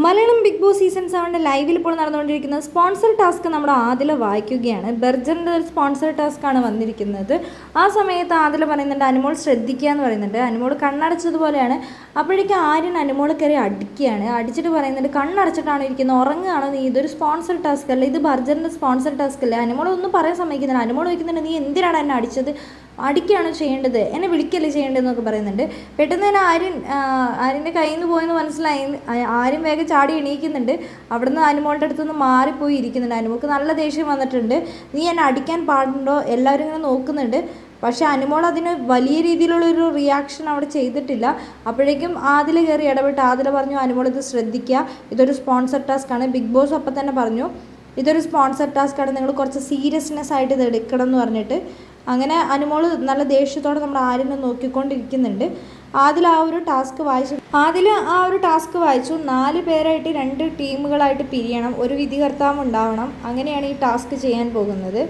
Malayalam big boss season 7 ലൈവിൽ ഇപ്പോൾ നടന്നുകൊണ്ടിരിക്കുന്ന സ്പോൺസർ ടാസ്ക് നമ്മുടെ ആദില വായിക്കുകയാണ്. ബെർജറിൻ്റെ ഒരു സ്പോൺസർ ടാസ്ക്കാണ് വന്നിരിക്കുന്നത്. ആ സമയത്ത് ആദില പറയുന്നുണ്ട് അനുമോൾ ശ്രദ്ധിക്കുക എന്ന് പറയുന്നുണ്ട്. അനുമോൾ കണ്ണടച്ചതുപോലെയാണ്. അപ്പോഴേക്കും ആര്യൻ അനുമോൾ കയറി അടിക്കുകയാണ്. അടിച്ചിട്ട് പറയുന്നുണ്ട് കണ്ണടച്ചിട്ടാണ് ഇരിക്കുന്നത്, ഉറങ്ങുകയാണോ നീ, ഇതൊരു സ്പോൺസർ ടാസ്ക് അല്ല, ഇത് ബെർജറിൻ്റെ സ്പോൺസർ ടാസ്ക് അല്ലേ. അനുമോൾ ഒന്നും പറയാൻ സമ്മതിക്കുന്നില്ല. അനുമോൾ ചോദിക്കുന്നുണ്ട് നീ എന്തിനാണ് എന്നെ അടിച്ചത്, അടിക്കുകയാണ് ചെയ്യേണ്ടത്, എന്നെ വിളിക്കല്ലേ ചെയ്യേണ്ടതെന്നൊക്കെ പറയുന്നുണ്ട്. പെട്ടെന്ന് തന്നെ ആര്യൻ്റെ കയ്യിൽ നിന്ന് പോയെന്ന് മനസ്സിലായി. ആര്യൻ വേഗം ചാടി എണീക്കുന്നുണ്ട്. അവിടുന്ന് അനുമോളുടെ അടുത്തുനിന്ന് മാറിപ്പോയി ഇരിക്കുന്നുണ്ട്. അനുമോൾക്ക് നല്ല ദേഷ്യം വന്നിട്ടുണ്ട്. നീ എന്നെ അടിക്കാൻ പാടുണ്ടോ, എല്ലാവരും ഇങ്ങനെ നോക്കുന്നുണ്ട്. പക്ഷേ അനുമോൾ അതിന് വലിയ രീതിയിലുള്ളൊരു റിയാക്ഷൻ അവിടെ ചെയ്തിട്ടില്ല. അപ്പോഴേക്കും ആദില കയറി ഇടപെട്ട് ആദില പറഞ്ഞു അനുമോൾ ഇത് ശ്രദ്ധിക്കുക, ഇതൊരു സ്പോൺസർ ടാസ്ക്കാണ്. ബിഗ് ബോസ് അപ്പം തന്നെ പറഞ്ഞു ഇതൊരു സ്പോൺസർ ടാസ്ക്കാണ്, നിങ്ങൾ കുറച്ച് സീരിയസ്നെസ് ആയിട്ട് ഇത് എടുക്കണം എന്ന് പറഞ്ഞിട്ട്. അങ്ങനെ അനുമോൾ നല്ല ദേഷ്യത്തോടെ നമ്മുടെ ആര്യനെ നോക്കിക്കൊണ്ടിരിക്കുന്നുണ്ട്. ആദില ആ ഒരു ടാസ്ക് വായിച്ചു. 4 പേരായിട്ട് 2 ടീമുകളായിട്ട് പിരിയണം, ഒരു വിധികർത്താവ് ഉണ്ടാവണം. അങ്ങനെയാണ് ഈ ടാസ്ക് ചെയ്യാൻ പോകുന്നത്.